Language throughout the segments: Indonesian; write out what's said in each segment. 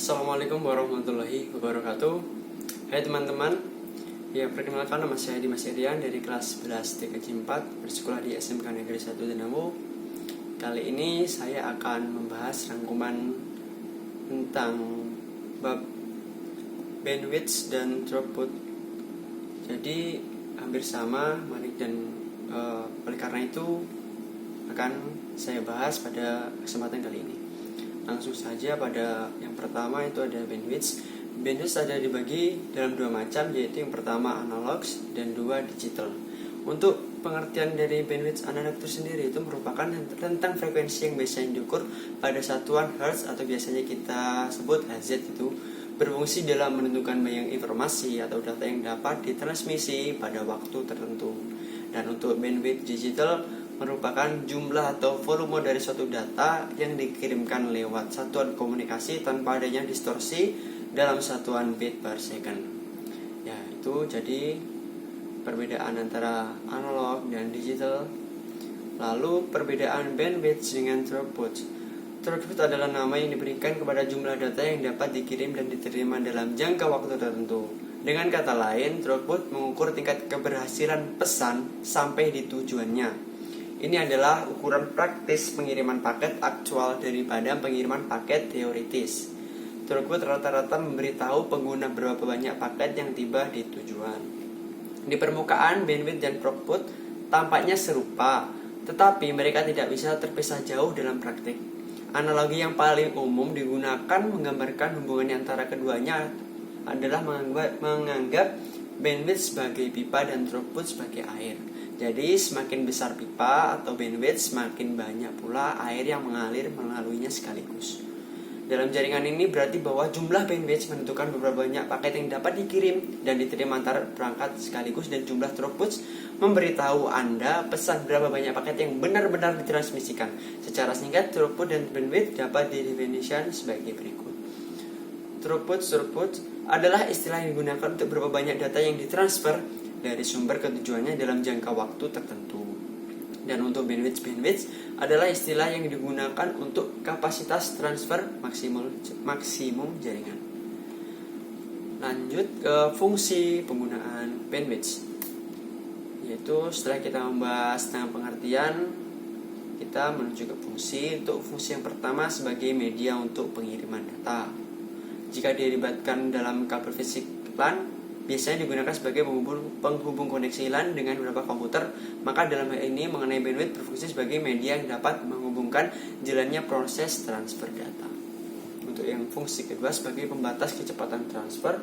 Assalamualaikum warahmatullahi wabarakatuh. Hai teman-teman. Ya, perkenalkan, nama saya Dimas Erian dari kelas 11 TKJ 4 bersekolah di SMK Negeri 1 Denau. Kali ini saya akan membahas rangkuman tentang bab bandwidth dan throughput. Jadi hampir sama, dan oleh karena itu akan saya bahas pada kesempatan kali ini. Langsung saja pada yang pertama, itu ada bandwidth. Bandwidth ada dibagi dalam dua macam, yaitu yang pertama analog dan dua digital. Untuk pengertian dari bandwidth analog itu sendiri, itu merupakan tentang frekuensi yang biasanya diukur pada satuan hertz atau biasanya kita sebut Hz, itu berfungsi dalam menentukan banyak informasi atau data yang dapat ditransmisi pada waktu tertentu. Dan untuk bandwidth digital merupakan jumlah atau volume dari suatu data yang dikirimkan lewat satuan komunikasi tanpa adanya distorsi dalam satuan bit per second. Ya, itu jadi perbedaan antara analog dan digital. Lalu perbedaan bandwidth dengan throughput. Throughput adalah nama yang diberikan kepada jumlah data yang dapat dikirim dan diterima dalam jangka waktu tertentu. Dengan kata lain, throughput mengukur tingkat keberhasilan pesan sampai di tujuannya. Ini adalah ukuran praktis pengiriman paket aktual daripada pengiriman paket teoritis. Throughput rata-rata memberitahu pengguna berapa banyak paket yang tiba di tujuan. Di permukaan, bandwidth dan throughput tampaknya serupa, tetapi mereka tidak bisa terpisah jauh dalam praktik. Analogi yang paling umum digunakan menggambarkan hubungan antara keduanya adalah menganggap bandwidth sebagai pipa dan throughput sebagai air. Jadi semakin besar pipa atau bandwidth, semakin banyak pula air yang mengalir melaluinya sekaligus. Dalam jaringan ini berarti bahwa jumlah bandwidth menentukan beberapa banyak paket yang dapat dikirim dan diterima antar perangkat sekaligus, dan jumlah throughput memberitahu Anda pesan berapa banyak paket yang benar-benar ditransmisikan. Secara singkat, throughput dan bandwidth dapat didefinisikan sebagai berikut. Throughput adalah istilah yang digunakan untuk berapa banyak data yang ditransfer dari sumber ke tujuannya dalam jangka waktu tertentu. Dan untuk bandwidth adalah istilah yang digunakan untuk kapasitas transfer maksimum jaringan. Lanjut ke fungsi penggunaan bandwidth, yaitu setelah kita membahas tentang pengertian, kita menuju ke fungsi. Untuk fungsi yang pertama sebagai media untuk pengiriman data. Jika dilibatkan dalam kabel fisik LAN, biasanya digunakan sebagai penghubung koneksi LAN dengan beberapa komputer, maka dalam hal ini mengenai bandwidth berfungsi sebagai media yang dapat menghubungkan jalannya proses transfer data. Untuk yang fungsi kedua sebagai pembatas kecepatan transfer,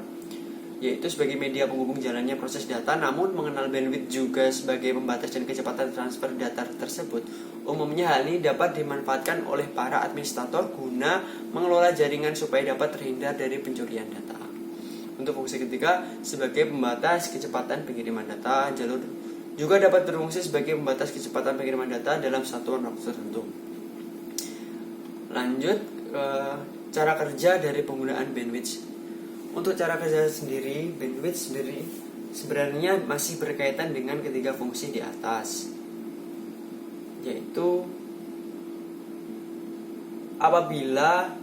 yaitu sebagai media penghubung jalannya proses data, namun mengenal bandwidth juga sebagai pembatas dan kecepatan transfer data tersebut. Umumnya hal ini dapat dimanfaatkan oleh para administrator guna mengelola jaringan supaya dapat terhindar dari pencurian data. Untuk fungsi ketiga sebagai pembatas kecepatan pengiriman data, jalur juga dapat berfungsi sebagai pembatas kecepatan pengiriman data dalam satuan waktu tertentu. Lanjut ke cara kerja dari penggunaan bandwidth. Untuk cara kerja sendiri, bandwidth sendiri sebenarnya masih berkaitan dengan ketiga fungsi di atas, yaitu apabila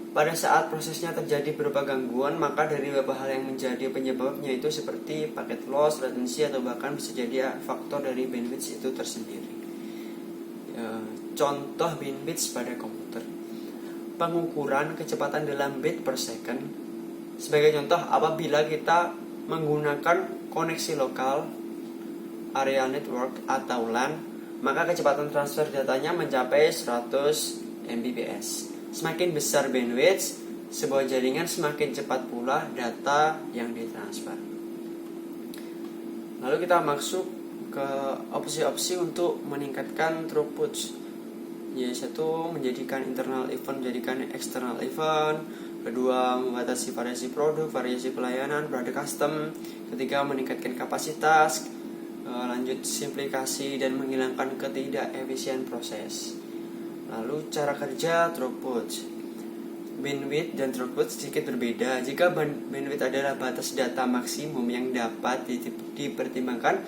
pada saat prosesnya terjadi beberapa gangguan, maka dari beberapa hal yang menjadi penyebabnya itu seperti paket loss, latency, atau bahkan bisa jadi faktor dari bandwidth itu tersendiri. Contoh bandwidth pada komputer, pengukuran kecepatan dalam bit per second. Sebagai contoh, apabila kita menggunakan koneksi lokal, area network atau LAN, maka kecepatan transfer datanya mencapai 100 Mbps. Semakin besar bandwidth sebuah jaringan, semakin cepat pula data yang ditransfer. Lalu kita masuk ke opsi-opsi untuk meningkatkan throughput, yaitu menjadikan internal event menjadikan external event. Kedua, membatasi variasi produk, variasi pelayanan, produk custom. Ketiga, meningkatkan kapasitas. Lanjut, simplifikasi dan menghilangkan ketidakefisien proses. Lalu cara kerja throughput. Bandwidth dan throughput sedikit berbeda. Jika bandwidth adalah batas data maksimum yang dapat dipertimbangkan,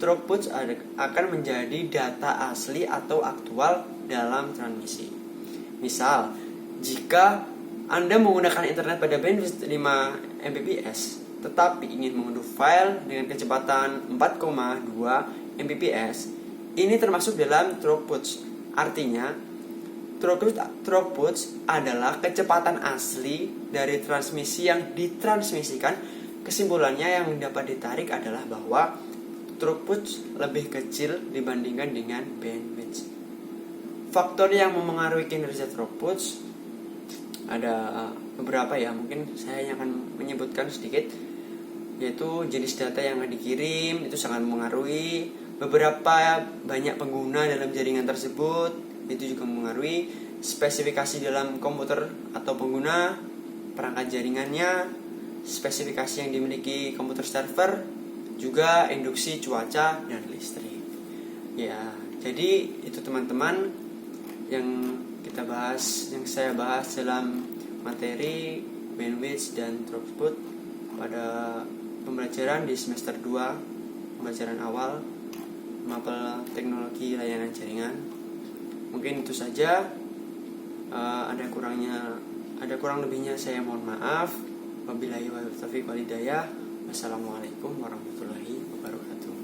throughput akan menjadi data asli atau aktual dalam transmisi. Misal, jika Anda menggunakan internet pada bandwidth 5 Mbps, tetapi ingin mengunduh file dengan kecepatan 4,2 Mbps, ini termasuk dalam throughput. Artinya, throughput adalah kecepatan asli dari transmisi yang ditransmisikan. Kesimpulannya yang dapat ditarik adalah bahwa throughput lebih kecil dibandingkan dengan bandwidth. Faktor yang memengaruhi kinerja throughput ada beberapa ya, mungkin saya akan menyebutkan sedikit, yaitu jenis data yang akan dikirim itu sangat memengaruhi, beberapa banyak pengguna dalam jaringan tersebut itu juga memengaruhi, spesifikasi dalam komputer atau pengguna, perangkat jaringannya, spesifikasi yang dimiliki komputer server, juga induksi cuaca dan listrik. Ya, jadi itu teman-teman yang kita bahas, yang saya bahas dalam materi bandwidth dan throughput pada pembelajaran di semester 2, pembelajaran awal mapel teknologi layanan jaringan. Mungkin itu saja. Ada kurang lebihnya saya mohon maaf. Wabillahi taufiq wal hidayah. Wassalamualaikum warahmatullahi wabarakatuh.